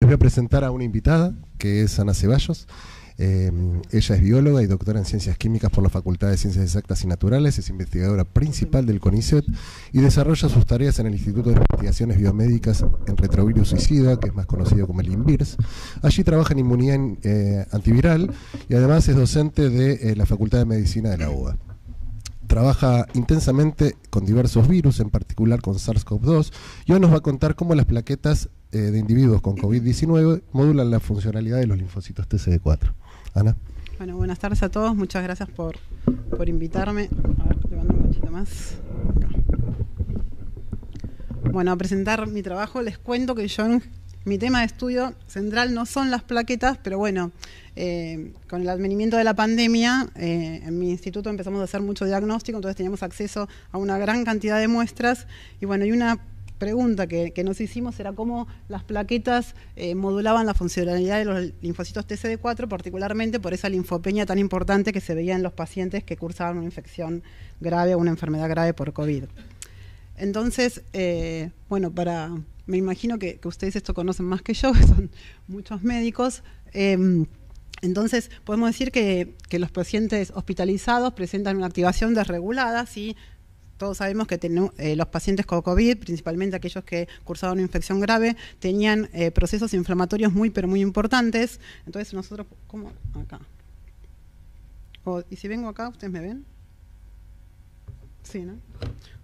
voy a presentar a una invitada, que es Ana Ceballos. Ella es bióloga y doctora en Ciencias Químicas por la Facultad de Ciencias Exactas y Naturales, es investigadora principal del CONICET y desarrolla sus tareas en el Instituto de Investigaciones Biomédicas en Retrovirus Suicida, que es más conocido como el INVIRS. Allí trabaja en inmunidad antiviral y además es docente de la Facultad de Medicina de la UBA. Trabaja intensamente con diversos virus, en particular con SARS-CoV-2, y hoy nos va a contar cómo las plaquetas de individuos con COVID-19 modulan la funcionalidad de los linfocitos TCD4. Ana. Bueno, buenas tardes a todos, muchas gracias por invitarme. A ver, levando un cachito más. Acá. Bueno, a presentar mi trabajo, les cuento que mi tema de estudio central no son las plaquetas, pero bueno, con el advenimiento de la pandemia, en mi instituto empezamos a hacer mucho diagnóstico, entonces teníamos acceso a una gran cantidad de muestras, y bueno, y una pregunta que nos hicimos era cómo las plaquetas modulaban la funcionalidad de los linfocitos TCD4, particularmente por esa linfopenia tan importante que se veía en los pacientes que cursaban una infección grave o una enfermedad grave por COVID. Entonces, bueno, me imagino que ustedes esto conocen más que yo, que son muchos médicos. Entonces, podemos decir que los pacientes hospitalizados presentan una activación desregulada, ¿sí? Todos sabemos que los pacientes con COVID, principalmente aquellos que cursaban una infección grave, tenían procesos inflamatorios pero muy importantes. Entonces nosotros, ¿cómo? Acá. ¿Y si vengo acá, ustedes me ven? Sí, ¿no?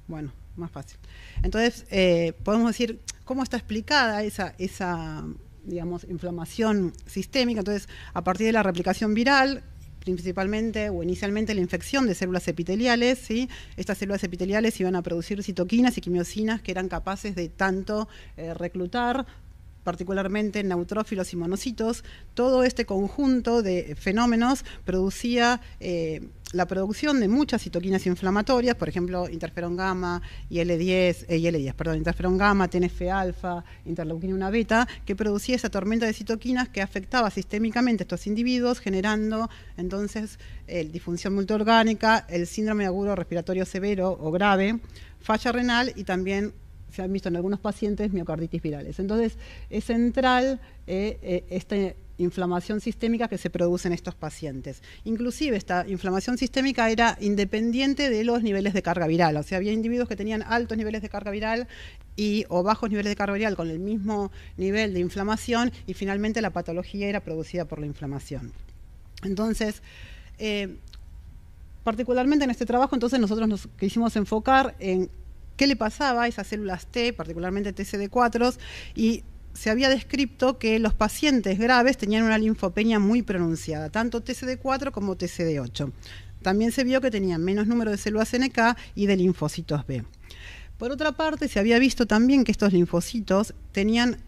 Bueno, más fácil. Entonces, podemos decir cómo está explicada esa digamos, inflamación sistémica. Entonces, a partir de la replicación viral, principalmente o inicialmente la infección de células epiteliales, ¿sí? Estas células epiteliales iban a producir citoquinas y quimiosinas que eran capaces de tanto reclutar, particularmente neutrófilos y monocitos. Todo este conjunto de fenómenos producía la producción de muchas citoquinas inflamatorias, por ejemplo, interferón gamma, interferón gamma, TNF-alfa, interleuquina 1 beta, que producía esa tormenta de citoquinas que afectaba sistémicamente a estos individuos, generando entonces disfunción multiorgánica, el síndrome agudo respiratorio severo o grave, falla renal y también se han visto en algunos pacientes miocarditis virales. Entonces, es central esta inflamación sistémica que se produce en estos pacientes. Inclusive, esta inflamación sistémica era independiente de los niveles de carga viral. O sea, había individuos que tenían altos niveles de carga viral o bajos niveles de carga viral con el mismo nivel de inflamación, y finalmente la patología era producida por la inflamación. Entonces, particularmente en este trabajo, entonces nosotros nos quisimos enfocar en qué le pasaba a esas células T, particularmente TCD4, y se había descrito que los pacientes graves tenían una linfopenia muy pronunciada, tanto TCD4 como TCD8. También se vio que tenían menos número de células NK y de linfocitos B. Por otra parte, se había visto también que estos linfocitos tenían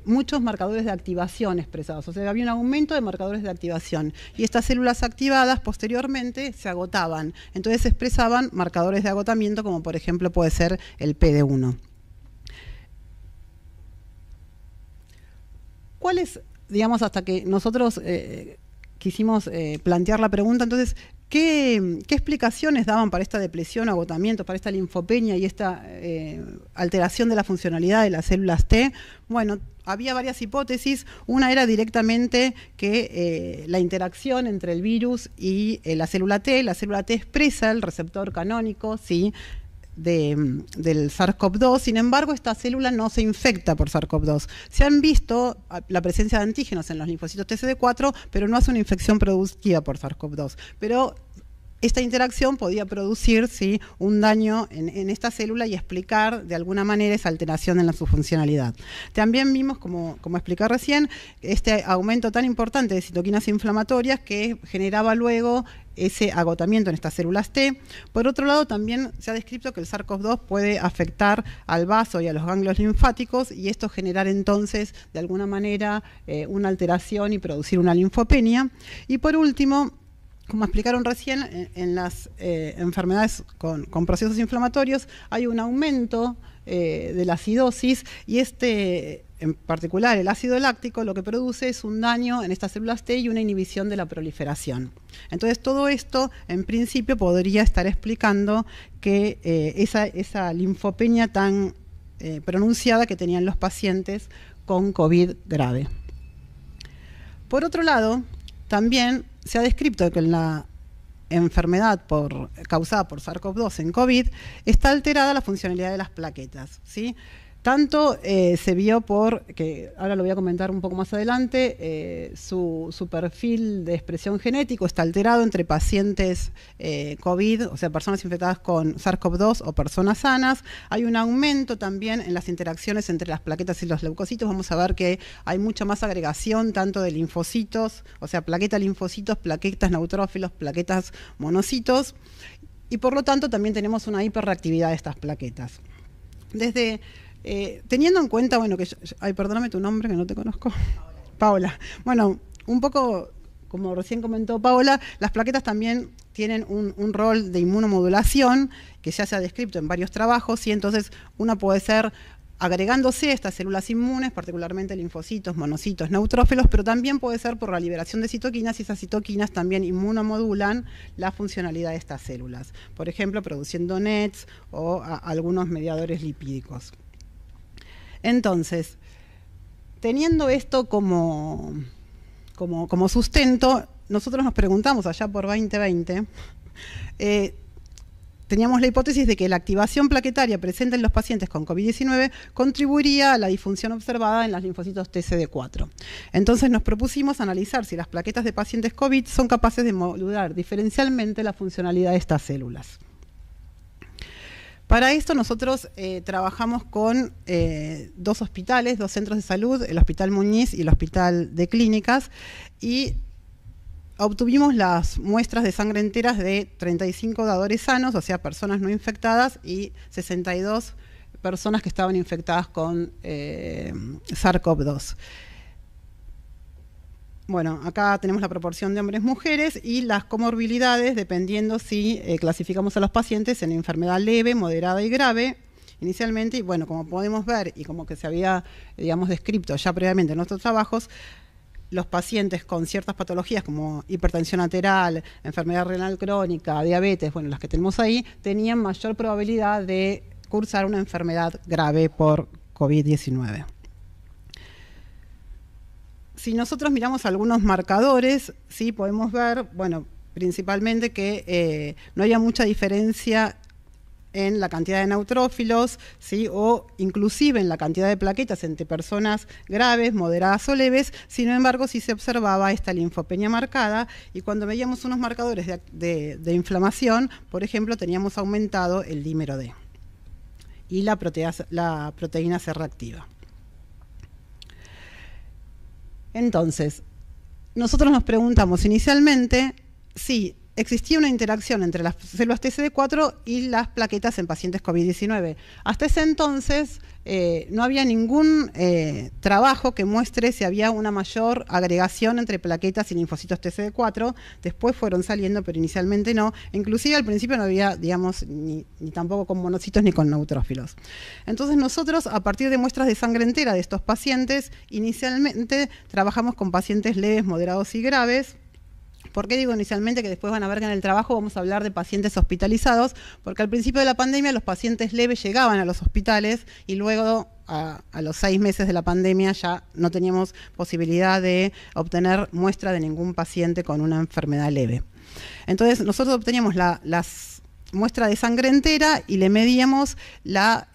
muchos marcadores de activación expresados, o sea, había un aumento de marcadores de activación, y estas células activadas posteriormente se agotaban, entonces se expresaban marcadores de agotamiento, como por ejemplo puede ser el PD1. ¿Cuál es, digamos, hasta que nosotros quisimos plantear la pregunta, entonces, ¿qué explicaciones daban para esta depresión, agotamiento, para esta linfopenia y esta alteración de la funcionalidad de las células T? Bueno, había varias hipótesis. Una era directamente que la interacción entre el virus y la célula T expresa el receptor canónico, ¿sí?, del SARS-CoV-2, sin embargo, esta célula no se infecta por SARS-CoV-2. Se han visto la presencia de antígenos en los linfocitos TCD4, pero no hace una infección producida por SARS-CoV-2. Pero esta interacción podía producir, ¿sí?, un daño en esta célula y explicar de alguna manera esa alteración en su funcionalidad. También vimos, como expliqué recién, este aumento tan importante de citoquinas inflamatorias que generaba luego ese agotamiento en estas células T. Por otro lado, también se ha descrito que el SARS-CoV-2 puede afectar al vaso y a los ganglios linfáticos, y esto generar entonces de alguna manera una alteración y producir una linfopenia. Y por último, como explicaron recién, en las enfermedades con procesos inflamatorios hay un aumento de la acidosis, y en particular el ácido láctico, lo que produce es un daño en estas células T y una inhibición de la proliferación. Entonces, todo esto, en principio, podría estar explicando que esa linfopenia tan pronunciada que tenían los pacientes con COVID grave. Por otro lado, también se ha descrito que la enfermedad causada por SARS-CoV-2 en COVID está alterada la funcionalidad de las plaquetas, ¿sí? Tanto se vio que ahora lo voy a comentar un poco más adelante, su perfil de expresión genético está alterado entre pacientes COVID, o sea, personas infectadas con SARS-CoV-2 o personas sanas. Hay un aumento también en las interacciones entre las plaquetas y los leucocitos. Vamos a ver que hay mucha más agregación tanto de linfocitos, o sea, plaquetas linfocitos, plaquetas neutrófilos, plaquetas monocitos, y por lo tanto también tenemos una hiperreactividad de estas plaquetas. Teniendo en cuenta, bueno, ay, perdóname tu nombre, que no te conozco. Paola. Bueno, un poco, como recién comentó Paola, las plaquetas también tienen un rol de inmunomodulación, que ya se ha descrito en varios trabajos, y entonces uno puede ser agregándose estas células inmunes, particularmente linfocitos, monocitos, neutrófilos, pero también puede ser por la liberación de citoquinas, y esas citoquinas también inmunomodulan la funcionalidad de estas células. Por ejemplo, produciendo NETs o algunos mediadores lipídicos. Entonces, teniendo esto como sustento, nosotros nos preguntamos allá por 2020, teníamos la hipótesis de que la activación plaquetaria presente en los pacientes con COVID-19 contribuiría a la disfunción observada en los linfocitos TCD4. Entonces nos propusimos analizar si las plaquetas de pacientes COVID son capaces de modular diferencialmente la funcionalidad de estas células. Para esto nosotros trabajamos con dos hospitales, dos centros de salud, el Hospital Muñiz y el Hospital de Clínicas, y obtuvimos las muestras de sangre enteras de 35 dadores sanos, o sea, personas no infectadas, y 62 personas que estaban infectadas con SARS-CoV-2. Bueno, acá tenemos la proporción de hombres-mujeres y las comorbilidades, dependiendo si clasificamos a los pacientes en enfermedad leve, moderada y grave inicialmente. Y bueno, como podemos ver y como que se había, digamos, descrito ya previamente en nuestros trabajos, los pacientes con ciertas patologías como hipertensión arterial, enfermedad renal crónica, diabetes, bueno, las que tenemos ahí, tenían mayor probabilidad de cursar una enfermedad grave por COVID-19. Si nosotros miramos algunos marcadores, sí podemos ver, bueno, principalmente que no había mucha diferencia en la cantidad de neutrófilos, ¿sí? O inclusive en la cantidad de plaquetas entre personas graves, moderadas o leves. Sin embargo, sí se observaba esta linfopenia marcada, y cuando veíamos unos marcadores de inflamación, por ejemplo, teníamos aumentado el dímero D y la proteína C reactiva. Entonces, nosotros nos preguntamos inicialmente si existía una interacción entre las células TCD4 y las plaquetas en pacientes COVID-19. Hasta ese entonces no había ningún trabajo que muestre si había una mayor agregación entre plaquetas y linfocitos TCD4. Después fueron saliendo, pero inicialmente no. Inclusive al principio no había, digamos, ni tampoco con monocitos ni con neutrófilos. Entonces nosotros, a partir de muestras de sangre entera de estos pacientes, inicialmente trabajamos con pacientes leves, moderados y graves. ¿Por qué digo inicialmente? Que después van a ver que en el trabajo vamos a hablar de pacientes hospitalizados, porque al principio de la pandemia los pacientes leves llegaban a los hospitales y luego a los 6 meses de la pandemia ya no teníamos posibilidad de obtener muestra de ningún paciente con una enfermedad leve. Entonces nosotros obteníamos las muestras de sangre entera y le medíamos la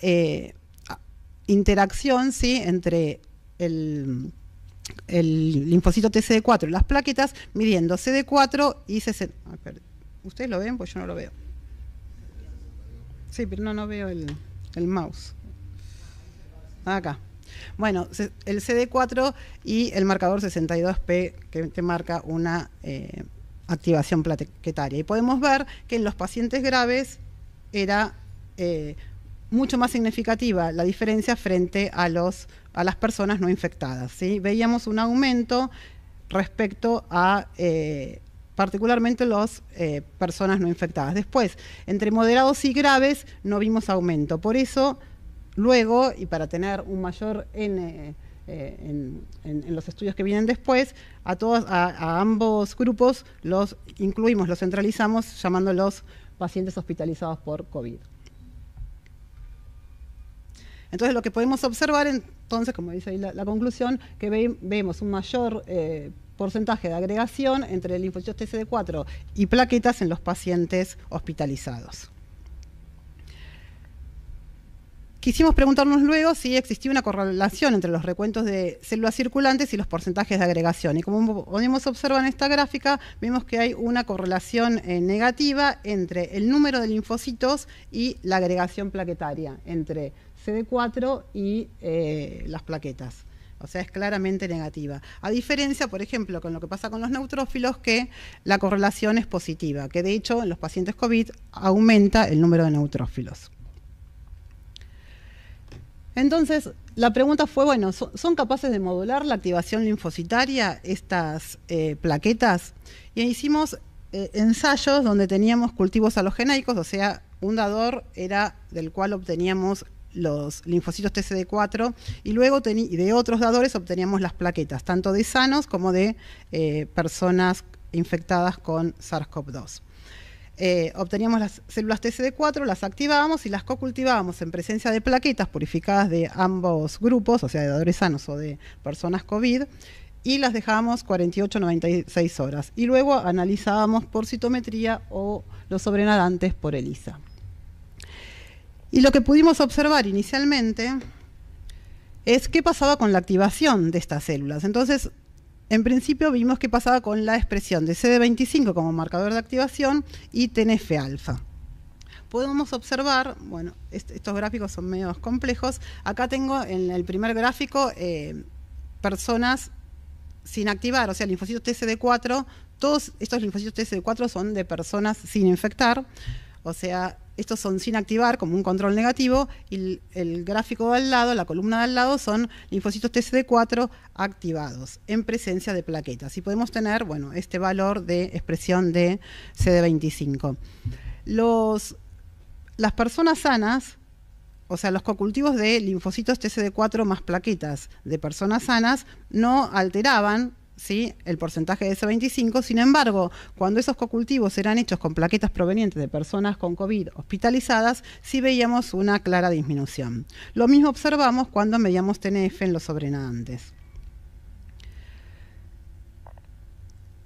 interacción, ¿sí?, entre el linfocito TCD4 y las plaquetas, midiendo CD4 y 60. ¿Ustedes lo ven? Pues yo no lo veo. Sí, pero no veo el mouse. Acá. Bueno, el CD4 y el marcador 62P, que te marca una activación plaquetaria. Y podemos ver que en los pacientes graves era mucho más significativa la diferencia frente a las personas no infectadas, ¿sí? Veíamos un aumento respecto a particularmente las personas no infectadas. Después, entre moderados y graves no vimos aumento. Por eso, luego, y para tener un mayor N en los estudios que vienen después, a ambos grupos los incluimos, los centralizamos llamándolos pacientes hospitalizados por COVID. Entonces lo que podemos observar, entonces, como dice ahí la conclusión, que vemos un mayor porcentaje de agregación entre linfocitos TCD4 y plaquetas en los pacientes hospitalizados. Quisimos preguntarnos luego si existía una correlación entre los recuentos de células circulantes y los porcentajes de agregación. Y como podemos observar en esta gráfica, vemos que hay una correlación negativa entre el número de linfocitos y la agregación plaquetaria, entre CD4 y las plaquetas. O sea, es claramente negativa. A diferencia, por ejemplo, con lo que pasa con los neutrófilos, que la correlación es positiva, que de hecho en los pacientes COVID aumenta el número de neutrófilos. Entonces, la pregunta fue, bueno, ¿son capaces de modular la activación linfocitaria estas plaquetas? Y hicimos ensayos donde teníamos cultivos alogeneicos, o sea, un dador era del cual obteníamos los linfocitos TCD4 y luego de otros dadores obteníamos las plaquetas, tanto de sanos como de personas infectadas con SARS-CoV-2. Obteníamos las células TCD4, las activábamos y las cocultivábamos en presencia de plaquetas purificadas de ambos grupos, o sea, de dadores sanos o de personas COVID, y las dejábamos 48-96 horas. Y luego analizábamos por citometría o los sobrenadantes por ELISA. Y lo que pudimos observar inicialmente es qué pasaba con la activación de estas células. Entonces, en principio vimos qué pasaba con la expresión de CD25 como marcador de activación y TNF-alfa. Podemos observar, bueno, estos gráficos son medio complejos. Acá tengo en el primer gráfico personas sin activar, o sea, linfocitos TCD4. Todos estos linfocitos TCD4 son de personas sin infectar, o sea, estos son sin activar como un control negativo, y el gráfico de al lado, la columna de al lado, son linfocitos TCD4 activados en presencia de plaquetas. Y podemos tener, bueno, este valor de expresión de CD25. Las personas sanas, o sea, los cocultivos de linfocitos TCD4 más plaquetas de personas sanas, no alteraban, ¿sí?, el porcentaje de CD25. Sin embargo, cuando esos cocultivos eran hechos con plaquetas provenientes de personas con COVID hospitalizadas, sí veíamos una clara disminución. Lo mismo observamos cuando medíamos TNF en los sobrenadantes.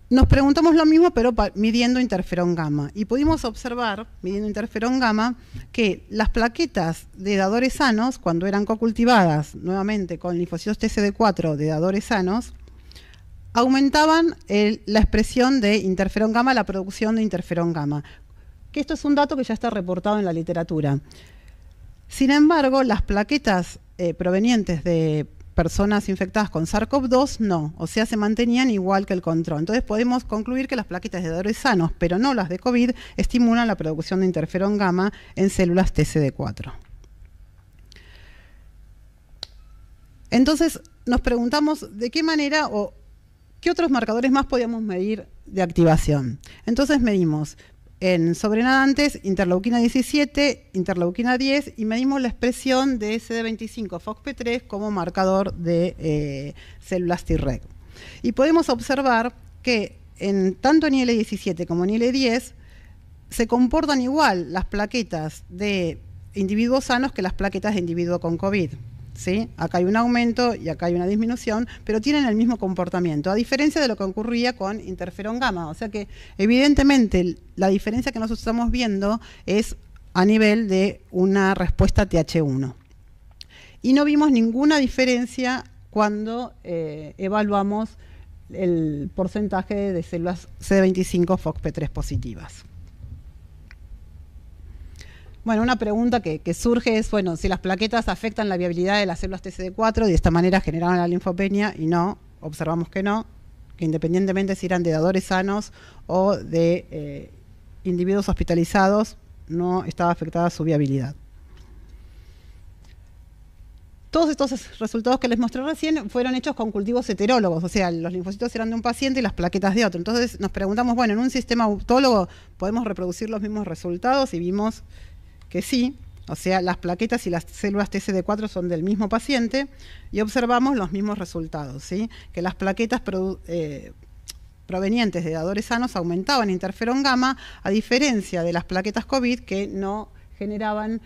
Nos preguntamos lo mismo, pero midiendo interferón gamma. Y pudimos observar, midiendo interferón gamma, que las plaquetas de dadores sanos, cuando eran cocultivadas nuevamente con linfocitos TCD4 de dadores sanos, aumentaban la expresión de interferón gamma, la producción de interferón gamma. Que esto es un dato que ya está reportado en la literatura. Sin embargo, las plaquetas provenientes de personas infectadas con SARS-CoV-2 no, o sea, se mantenían igual que el control. Entonces podemos concluir que las plaquetas de dadores sanos, pero no las de COVID, estimulan la producción de interferón gamma en células TCD4. Entonces nos preguntamos de qué manera o qué otros marcadores más podíamos medir de activación. Entonces medimos en sobrenadantes interleuquina 17, interleuquina 10 y medimos la expresión de CD25 FOXP3 como marcador de células Treg. Y podemos observar que tanto en IL-17 como en IL-10 se comportan igual las plaquetas de individuos sanos que las plaquetas de individuo con COVID. ¿Sí? Acá hay un aumento y acá hay una disminución, pero tienen el mismo comportamiento, a diferencia de lo que ocurría con interferón gamma. O sea que evidentemente la diferencia que nosotros estamos viendo es a nivel de una respuesta TH1. Y no vimos ninguna diferencia cuando evaluamos el porcentaje de células CD25 FOXP3 positivas. Bueno, una pregunta que surge es, bueno, si las plaquetas afectan la viabilidad de las células TCD4 y de esta manera generaban la linfopenia, y no, observamos que no, que independientemente si eran de dadores sanos o de individuos hospitalizados, no estaba afectada su viabilidad. Todos estos resultados que les mostré recién fueron hechos con cultivos heterólogos, o sea, los linfocitos eran de un paciente y las plaquetas de otro. Entonces nos preguntamos, bueno, en un sistema autólogo podemos reproducir los mismos resultados, y vimos que sí, o sea, las plaquetas y las células TCD4 son del mismo paciente, y observamos los mismos resultados, ¿sí? Que las plaquetas provenientes de dadores sanos aumentaban interferón gamma, a diferencia de las plaquetas COVID que no generaban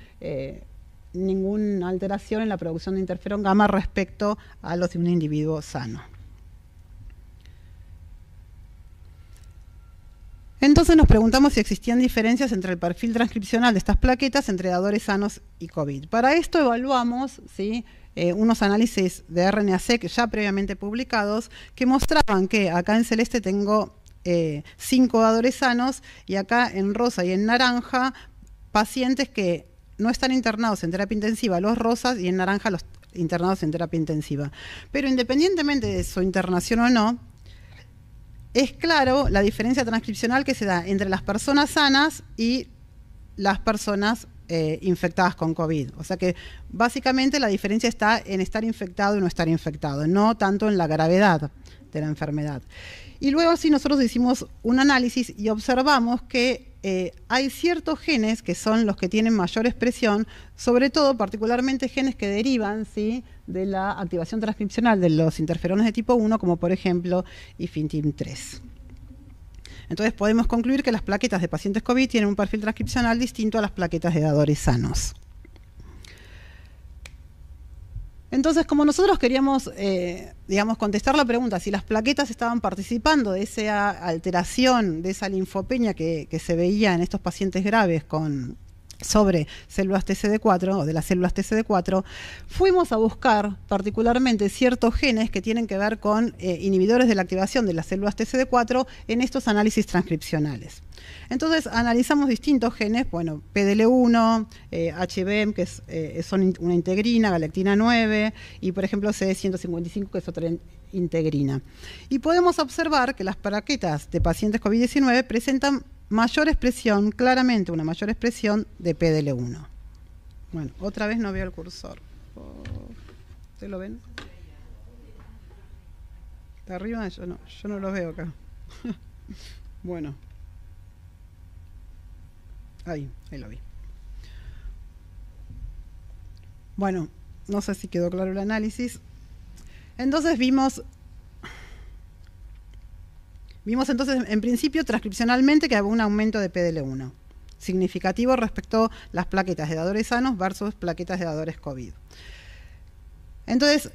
ninguna alteración en la producción de interferón gamma respecto a los de un individuo sano. Entonces nos preguntamos si existían diferencias entre el perfil transcripcional de estas plaquetas entre dadores sanos y COVID. Para esto evaluamos, ¿sí?, unos análisis de RNA-seq ya previamente publicados que mostraban que acá en celeste tengo 5 dadores sanos y acá en rosa y en naranja pacientes que no están internados en terapia intensiva, los rosas, y en naranja los internados en terapia intensiva. Pero independientemente de su internación o no, es claro la diferencia transcripcional que se da entre las personas sanas y las personas infectadas con COVID. O sea que básicamente la diferencia está en estar infectado y no estar infectado, no tanto en la gravedad de la enfermedad. Y luego sí nosotros hicimos un análisis y observamos que hay ciertos genes que son los que tienen mayor expresión, sobre todo particularmente genes que derivan, ¿sí?, de la activación transcripcional de los interferones de tipo 1, como por ejemplo IFINTIM3. Entonces podemos concluir que las plaquetas de pacientes COVID tienen un perfil transcripcional distinto a las plaquetas de dadores sanos. Entonces, como nosotros queríamos, digamos, contestar la pregunta si las plaquetas estaban participando de esa alteración, de esa linfopenia que se veía en estos pacientes graves sobre células TCD4 o de las células TCD4, fuimos a buscar particularmente ciertos genes que tienen que ver con inhibidores de la activación de las células TCD4 en estos análisis transcripcionales. Entonces analizamos distintos genes, bueno, PDL1, HBM, que son una integrina, galactina 9, y por ejemplo CD155, que es otra integrina. Y podemos observar que las plaquetas de pacientes COVID-19 presentan mayor expresión, claramente una mayor expresión de PDL1. Bueno, otra vez no veo el cursor. ¿Ustedes lo ven? ¿Está arriba? Yo no lo veo acá. Bueno. Ahí lo vi. Bueno, no sé si quedó claro el análisis. Entonces vimos entonces en principio transcripcionalmente que había un aumento de PDL1 significativo respecto a las plaquetas de dadores sanos versus plaquetas de dadores COVID. Entonces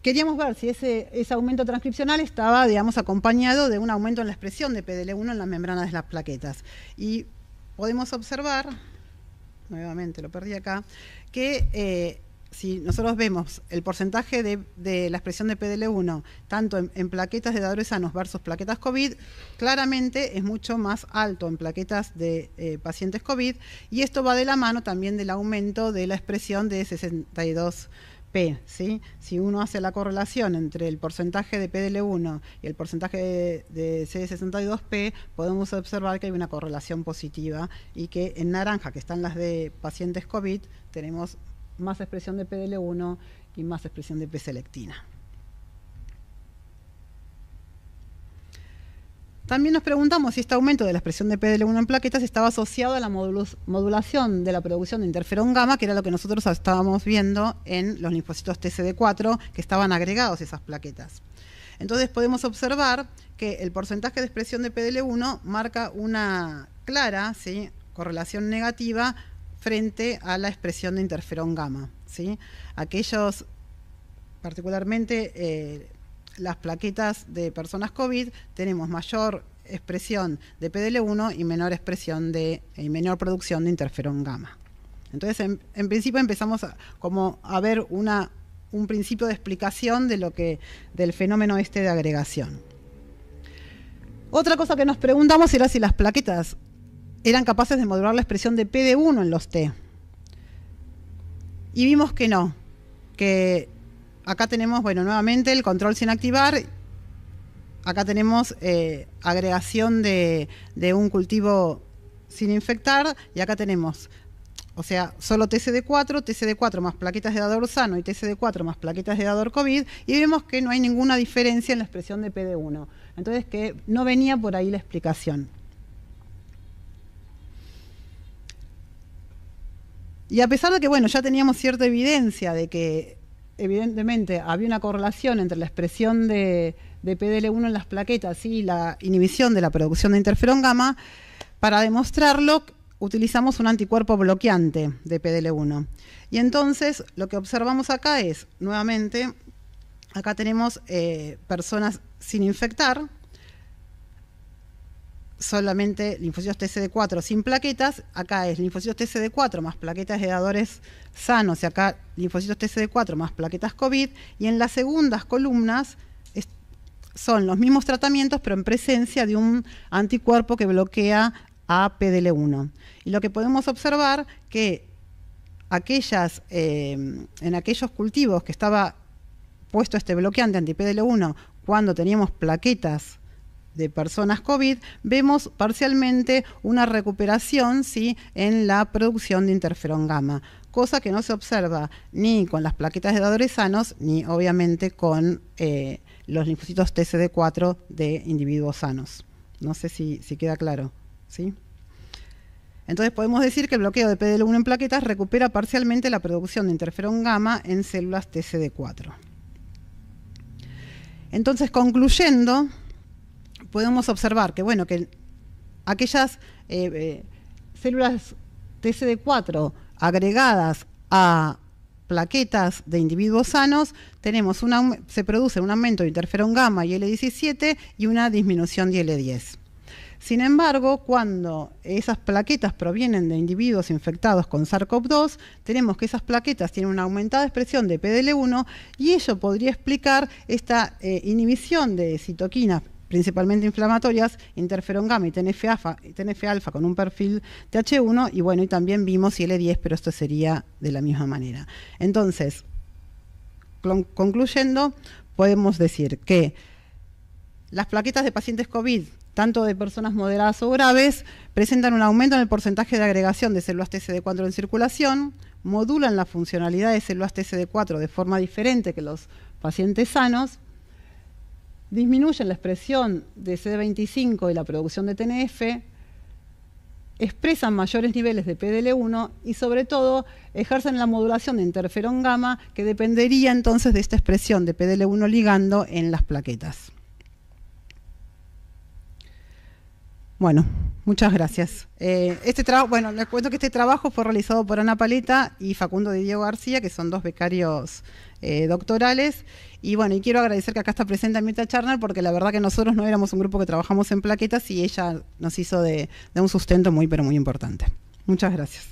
queríamos ver si ese aumento transcripcional estaba, digamos, acompañado de un aumento en la expresión de PDL1 en las membranas de las plaquetas. Y podemos observar, nuevamente lo perdí acá, que si nosotros vemos el porcentaje de la expresión de PDL1, tanto en plaquetas de dadores sanos versus plaquetas COVID, claramente es mucho más alto en plaquetas de pacientes COVID, y esto va de la mano también del aumento de la expresión de 62P, ¿sí? Si uno hace la correlación entre el porcentaje de PDL1 y el porcentaje de CD62P, podemos observar que hay una correlación positiva y que en naranja, que están las de pacientes COVID, tenemos más expresión de PDL1 y más expresión de P-selectina. También nos preguntamos si este aumento de la expresión de PDL1 en plaquetas estaba asociado a la modulación de la producción de interferón gamma, que era lo que nosotros estábamos viendo en los linfocitos TCD4 que estaban agregados a esas plaquetas. Entonces podemos observar que el porcentaje de expresión de PDL1 marca una clara, ¿sí?, correlación negativa frente a la expresión de interferón gamma, ¿sí? Aquellos, particularmente las plaquetas de personas COVID, tenemos mayor expresión de PDL1 y menor expresión y menor producción de interferón gamma. Entonces, en principio empezamos a ver un principio de explicación del fenómeno de agregación. Otra cosa que nos preguntamos era si las plaquetas eran capaces de modular la expresión de PD1 en los T. Y vimos que no, que acá tenemos, bueno, nuevamente el control sin activar, acá tenemos agregación de un cultivo sin infectar, y acá tenemos, o sea, solo TCD4 más plaquetas de dador sano y TCD4 más plaquetas de dador COVID, y vemos que no hay ninguna diferencia en la expresión de PD1. Entonces, que no venía por ahí la explicación. Y a pesar de que, bueno, ya teníamos cierta evidencia de que evidentemente había una correlación entre la expresión de PDL1 en las plaquetas y la inhibición de la producción de interferón gamma, para demostrarlo utilizamos un anticuerpo bloqueante de PDL1. Y entonces lo que observamos acá es, nuevamente, acá tenemos personas sin infectar, solamente linfocitos TCD4 sin plaquetas, acá es linfocitos TCD4 más plaquetas de dadores sanos, y acá linfocitos TCD4 más plaquetas COVID, y en las segundas columnas son los mismos tratamientos, pero en presencia de un anticuerpo que bloquea a PDL1. Y lo que podemos observar que en aquellos cultivos que estaba puesto este bloqueante anti-PDL1 cuando teníamos plaquetas de personas COVID, vemos parcialmente una recuperación, ¿sí?, en la producción de interferón gamma, cosa que no se observa ni con las plaquetas de dadores sanos, ni obviamente con los linfocitos TCD4 de individuos sanos. No sé si queda claro, ¿sí? Entonces podemos decir que el bloqueo de PDL1 en plaquetas recupera parcialmente la producción de interferón gamma en células TCD4. Entonces, concluyendo, podemos observar que, bueno, que aquellas células TCD4 agregadas a plaquetas de individuos sanos, se produce un aumento de interferón gamma y L17 y una disminución de L10. Sin embargo, cuando esas plaquetas provienen de individuos infectados con SARS-CoV-2, tenemos que esas plaquetas tienen una aumentada expresión de PDL1 y ello podría explicar esta inhibición de citoquinas, principalmente inflamatorias, interferón gamma y TNF-alfa con un perfil TH1, y bueno, y también vimos IL-10, pero esto sería de la misma manera. Entonces, concluyendo, podemos decir que las plaquetas de pacientes COVID, tanto de personas moderadas o graves, presentan un aumento en el porcentaje de agregación de células TCD4 en circulación, modulan la funcionalidad de células TCD4 de forma diferente que los pacientes sanos, disminuyen la expresión de CD25 y la producción de TNF, expresan mayores niveles de PDL1 y sobre todo ejercen la modulación de interferón gamma, que dependería entonces de esta expresión de PDL1 ligando en las plaquetas. Bueno, muchas gracias. Bueno, les cuento que este trabajo fue realizado por Ana Paleta y Facundo de Diego García, que son dos becarios doctorales. Y bueno, y quiero agradecer que acá está presente Mirta Charner, porque la verdad que nosotros no éramos un grupo que trabajamos en plaquetas y ella nos hizo de un sustento muy, pero muy importante. Muchas gracias.